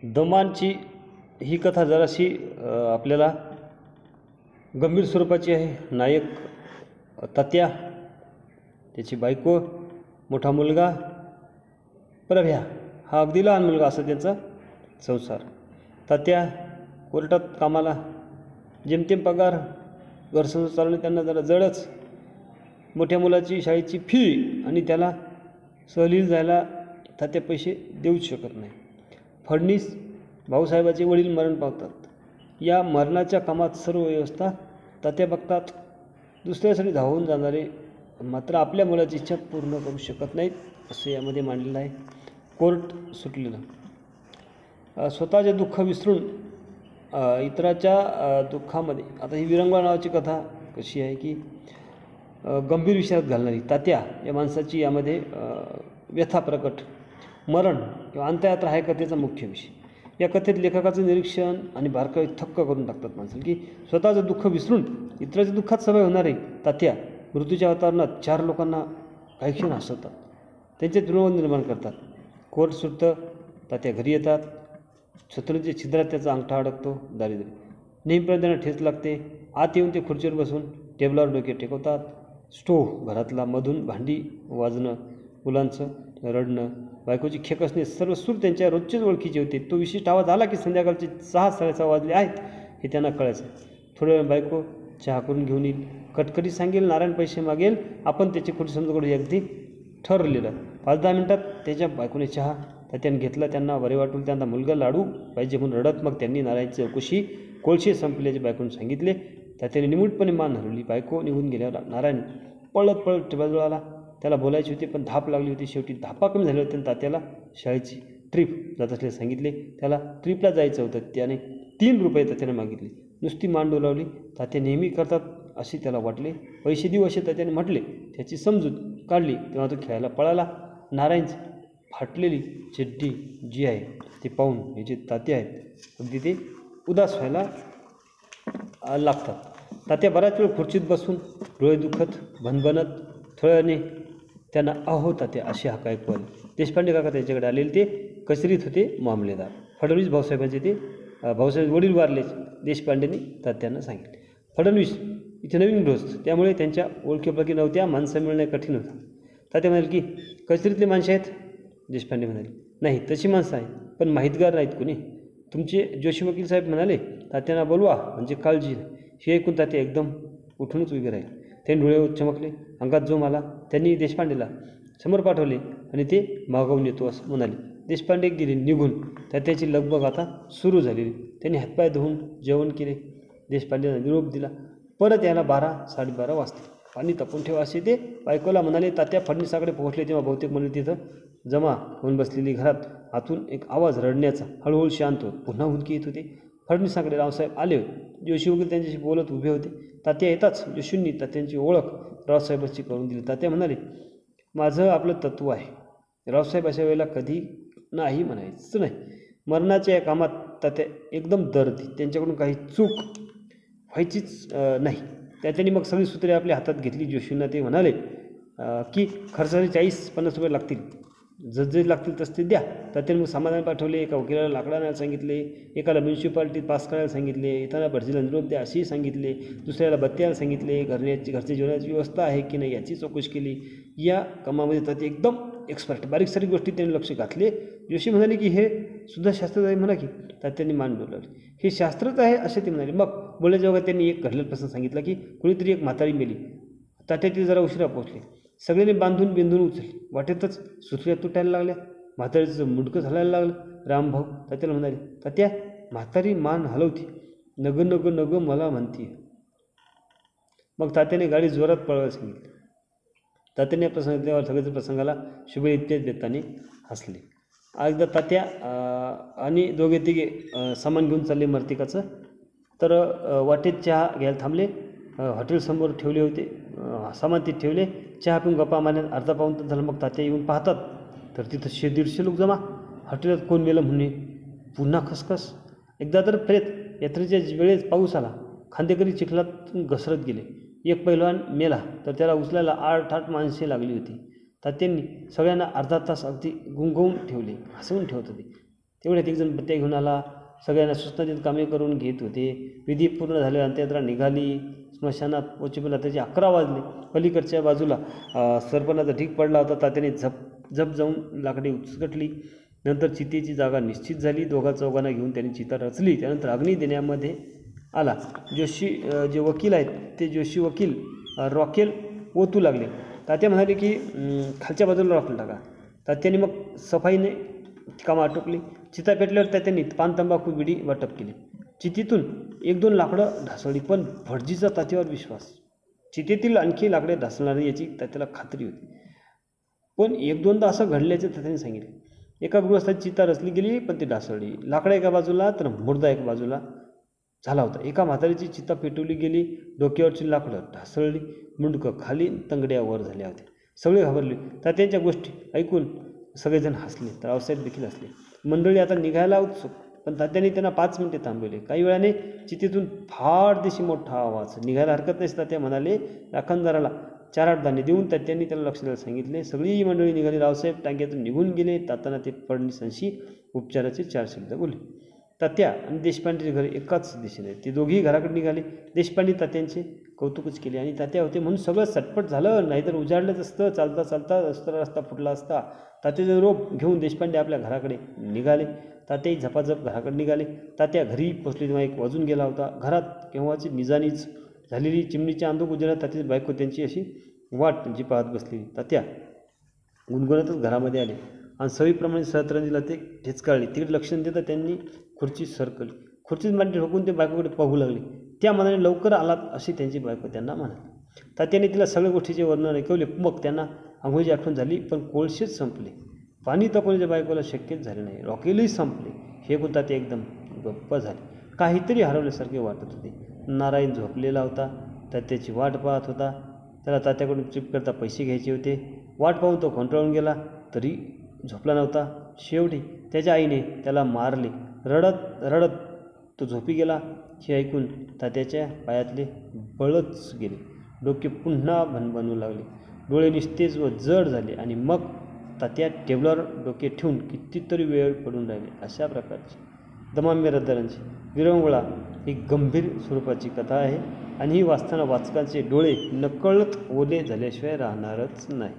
दमांची ही कथा जराशी आपल्याला गंभीर स्वरूपाची आहे. नायक तात्या, त्याची बायको, मोठा मुलगा प्रभ्या, हा अगदी लहान मुलगा, असा त्यांचा संसार. तात्या कोर्टात कामाला, जेमतेम पगार, घरसंसार चालवणे त्यांना जरा जडच. मोठ्या मुलाची शाळेची फी आणि त्याला सहलीला जायला तात्या पैसे देऊच शकत नाही. फडणीस भाऊसाहेबाचे वडील मरण पावतात. या मरणाच्या कामात सर्व व्यवस्था तात्या बघतात. दुसऱ्यासाठी धावून जाणारे मात्र आपल्या मुलाची इच्छा पूर्ण करू शकत नाहीत, असं यामध्ये मांडलेलं आहे. कोर्ट सुटलेलं. स्वतःचे दुःख विसरून इतराच्या दुःखामध्ये, आता ही विरंगुळा नावाची कथा कशी आहे की गंभीर विषयात घालणारी. तात्या या माणसाची यामध्ये व्यथा प्रकट, मरण किंवा अंत्ययात्रा हा कथेचा मुख्य विषय. या कथेत लेखकाचं निरीक्षण आणि बारकावे थक्क करून टाकतात माणसाला की स्वतःचं दुःख विसरून इतराच्या दुःखात सहभागी होणारे तात्या मृत्यूच्या वातावरणात 4 लोकांना काही क्षण हसवतात, त्यांचे दृढ निर्माण करतात. कोर्ट सुटतं, तात्या घरी येतात. छत्रीच्या छिद्रात त्याचा अंगठा अडकतो. दारिद्र्य नेहमीपर्यंत त्यांना ठेच लागते. आत येऊन ते खुर्चीवर बसून टेबलावर डोके टेकवतात. स्टोव्ह घरातला मधून भांडी वाजणं, मुलांचं रडणं, बायकोची खेक असणे, सर्व सूर त्यांच्या रोजचेच ओळखीचे होते. तो विशिष्ट आवाज आला की संध्याकाळचे 6-6:30 वाजले आहेत हे त्यांना कळायचं. थोड्या वेळ बायको चहा करून घेऊन येईल, कटकटी सांगेल, नारायण पैसे मागेल, आपण त्याची खोटी समज करू, अगदी ठरलेलं. 5-10 मिनिटात त्याच्या बायकोने चहा तात्याने घेतला. त्यांना बरे वाटून त्यांना मुलगा लाडू पाहिजे म्हणून रडत मग त्यांनी नारायणची चौकशी कोळशे संपल्याचे बायकोने सांगितले. तात्याने निमूटपणे मान हलवली. बायको निघून गेल्यावर नारायण पळत पळत टेबलजवळ आला. त्याला बोलायची होती पण धाप लागली होती. शेवटी धापा कमी झाली होती. तात्याला शाळेची ट्रिप जात असल्याचे सांगितले. त्याला ट्रिपला जायचं होतं. त्याने 3 रुपये तात्याने मागितले. नुसती मान डोलावली. तात्या नेहमी करतात असे त्याला वाटले. पैसे देऊ असे तात्याने म्हटले. त्याची समजूत काढली तेव्हा तो खेळायला पळाला. नारायणची फाटलेली चड्डी जी आहे ते पाहून हे जे तात्या आहेत अगदी ते उदास व्हायला लागतात. तात्या बराच वेळ खुर्चीत बसून डोळे दुखत भनभनत थोड्याने त्यांना अहो तात्या असे हाक ऐकू आले. देशपांडे काका त्यांच्याकडे आलेले. ते कचेरीत होते मामलेदार. फडणवीस भाऊसाहेबांचे ते भाऊसाहेब वडील वारले देशपांडेंनी तात्यांना सांगितले. फडणवीस इथे नवीन गृहस्थ, त्यामुळे त्यांच्या ओळखीपळखी नव्हत्या. माणसं मिळणे कठीण होतं. तात्या म्हणाले की कचेरीतले माणसे आहेत. देशपांडे म्हणाले नाही, तशी माणसं आहेत पण माहितगार नाहीत कोणी. तुमचे जोशी वकील साहेब म्हणाले तात्यांना बोलवा म्हणजे काळजी. हे ऐकून तात्या एकदम उठूनच उभे राहिले. त्यांनी डोळे चमकले. अंगात जोम आला. त्यांनी देशपांडेला समोर पाठवले आणि ते मागवून येतो असं म्हणाले. देशपांडे गेले निघून. तात्याची लगबग आता सुरू झालेली. त्यांनी हातपाय धुवून जेवण केले. देशपांडेंना निरोप दिला. परत यायला 12-12:30 वाजते. पाणी तपून ठेवा असे ते बायकोला म्हणाले. तात्या फडणीसाकडे पोहोचले तेव्हा बहुतेक मुले तिथं जमा होऊन बसलेली. घरात आतून एक आवाज रडण्याचा हळूहळू शांत होत पुन्हा हुंदकी येत होते. फडणीसाकडे रावसाहेब आले होते. जोशी वगैरे त्यांच्याशी बोलत उभे होते. तात्या येताच जोशींनी तात्यांची ओळख रावसाहेबांची करून दिली. तात्या म्हणाले माझं आपलं तत्त्व आहे. रावसाहेब अशा वेळेला कधी नाही म्हणायचं नाही. मरणाच्या या कामात तात्या एकदम दर्दी. त्यांच्याकडून काही चूक व्हायचीच नाही. त्याच्यानी मग सगळी सूत्रे आपल्या हातात घेतली. जोशींना ते म्हणाले की खर्चाचे 40-50 रुपये लागतील, जसे लागतील तसे द्या. तात्याने मग समाधान पाठवले. एका वकिलाला लाकडा आणायला सांगितले. एकाला म्युन्सिपाल्टीत पास करायला सांगितले. येताना भटजीला निरोप द्या असेही सांगितले. दुसऱ्याला बत्ती यायला सांगितले. घरच्या जेवणाची व्यवस्था आहे की नाही याची चौकशी केली. या कामामध्ये तात्या एकदम एक्सपर्ट. बारीक सारीक गोष्टी त्यांनी लक्ष घातले. जोशी म्हणाले की हे सुद्धा शास्त्रच आहे म्हणा की. तात्यांनी मान डोलावली. हे शास्त्रच आहे असे ते म्हणाले. मग बोलायच्या वगैरे त्यांनी एक घडलेला प्रसंग सांगितला की कुणीतरी एक म्हातारी मेली. तात्या ती जरा उशिरा पोहोचले. सगळ्यांनी बांधून बिंदून उचलले. वाटेतच सुचल्या तुटायला लागल्या. म्हातारीचं मुंडकं झालायला लागलं. रामभाऊ तात्याला म्हणाले तात्या म्हातारी मान हलवते, नग नग नग मला म्हणते. मग तात्याने गाडी जोरात पळवायला सांगितली. तात्याने या प्रसंगावर सगळ्याच प्रसंगाला शुभे इत्यादी देताना हसले. एकदा तात्या आणि दोघे तिघे सामान घेऊन चालले मर्तिकाचं. तर वाटेत चहा घ्यायला थांबले. हॉटेलसमोर ठेवले होते सामान, ते ठेवले. चहा पिऊन गप्पा मारण्यात अर्धा पाऊण तास झाला. मग तात्या येऊन पाहतात तर तिथं 100-150 लोक जमा. हॉटेलात कोण मेलं म्हणणे. पुन्हा खसखस. एकदा तर प्रेत यात्रेच्या वेळेस पाऊस आला. खांदेकरी चिखलात घसरत गेले. एक पैलवान मेला तर त्याला उचलायला 8-8 माणसे लागली होती. तात्यांनी सगळ्यांना अर्धा तास अगदी गुंगवून ठेवले, हसवून ठेवत होते. तेवढ्यात एक जण बत्त्या घेऊन आला. सगळ्यांना सूचनातीत कामे करून घेत होते. विधी पूर्ण झाले. अंत्ययात्रा निघाली. स्मशानात पोचेपर्यंत त्याचे 11 वाजले. पलीकडच्या बाजूला सरपणाचा ढीग पडला होता. तात्याने झप जाऊन लाकडी उचकटली. नंतर चितेची जागा निश्चित झाली. दोघा चौघांना घेऊन त्यांनी चिता रचली. त्यानंतर अग्नी देण्यामध्ये आला. जोशी जे वकील आहेत ते जोशी वकील रॉकेल ओतू लागले. तात्या म्हणाले की खालच्या बाजूला रॉकेल टाका. तात्याने मग सफाईने कामं आटोपली. चिता पेटल्यावर तात्यांनी पान तंबाखू बिडी वाटप केली. चितीतून 1-2 लाकडं ढासळली, पण भटजीचा तात्यावर विश्वास. चितेतील आणखी लाकडे ढासळणार याची तात्याला खात्री होती. पण 1-2दा असं घडल्याचे तात्याने सांगितले. एका गृहस्थाची चिता रचली गेली, पण ती ढासळली. लाकडं एका बाजूला तर मुर्दा एका बाजूला झाला होता. एका म्हातारीची चिता पेटवली गेली. डोक्यावरची लाकडं ढासळली. मुंडकं खाली, तंगड्या वर झाल्या होत्या. सगळे घाबरले. तात्यांच्या गोष्टी ऐकून सगळेजण हसले. तर रावसाहेब देखील हसले. मंडळी आता निघायला उत्सुक, पण तात्यांनी त्यांना 5 मिनिटे थांबवले. काही वेळाने चितेतून फार दिशी मोठा आवाज. निघायला हरकत नाही तात्या म्हणाले. राखणदाराला 4-8 दाणे देऊन तात्यांनी त्याला लक्ष द्यायला सांगितले. सगळी मंडळी निघाली. रावसाहेब टांग्यातून निघून गेले. तात्यांना ते फडणीसांशी उपचाराचे 4 शब्द बोलले. तात्या आणि देशपांडेचे घर एकाच दिशेने. ते दोघेही घराकडे निघाले. देशपांडे तात्यांचे कौतुकच केले. आणि तात्या होते म्हणून सगळं सटपट झालं, नाहीतर उजाडलंच असतं. चालता चालता रस्ता फुटला असता. तात्याचे रोप घेऊन देशपांडे आपल्या घराकडे निघाले. तात्याही झपाझप घराकडे निघाले. तात्या घरी पोचले तेव्हा 1 वाजून गेला होता. घरात केव्हाची निजानीच झालेली. चिमणीच्या अंधुक उजेडात तात्याची बायको त्यांची अशी वाट जी पाहत बसली. तात्या गुणगुणतच घरामध्ये आले आणि सवयीप्रमाणे सतरंजीला ते ठेचकाळले. तिकडे लक्ष न देता त्यांनी खुर्ची सरकली. खुर्चीत मांडी ठोकून ते बायकोकडे पाहू लागले. त्या मनाने लवकर आलात अशी त्यांची बायको त्यांना म्हणाली. तात्याने तिला सगळ्या गोष्टीचे वर्णन ऐकवले. मग त्यांना आंघोळीची आठवण झाली, पण कोळशेच संपले. पाणी तापवण्याच्या बायकोला शक्यच झाले नाही. रॉकेलही संपले. हे ऐकून तात्या एकदम गप्प झाले. काहीतरी हरवल्यासारखे वाटत होते. नारायण झोपलेला होता. तात्याची वाट पाहत होता. त्याला तात्याकडून ट्रिप करता पैसे घ्यायचे होते. वाट पाहून तो कंटाळून गेला, तरी झोपला नव्हता. शेवटी त्याच्या आईने त्याला मारले. रडत रडत तो झोपी गेला. हे ऐकून तात्याच्या पायातले बळच गेले. डोके पुन्हा भणभणू लागले. डोळे निस्तेज व जड झाले. आणि मग तात्या टेबलावर डोके ठेवून कितीतरी वेळ पडून राहिले. अशा प्रकारची दमाम्य रद्दारांची विरंगुळा ही गंभीर स्वरूपाची कथा आहे. आणि ही वाचताना वाचकांचे डोळे नकळत ओले झाल्याशिवाय राहणारच नाही.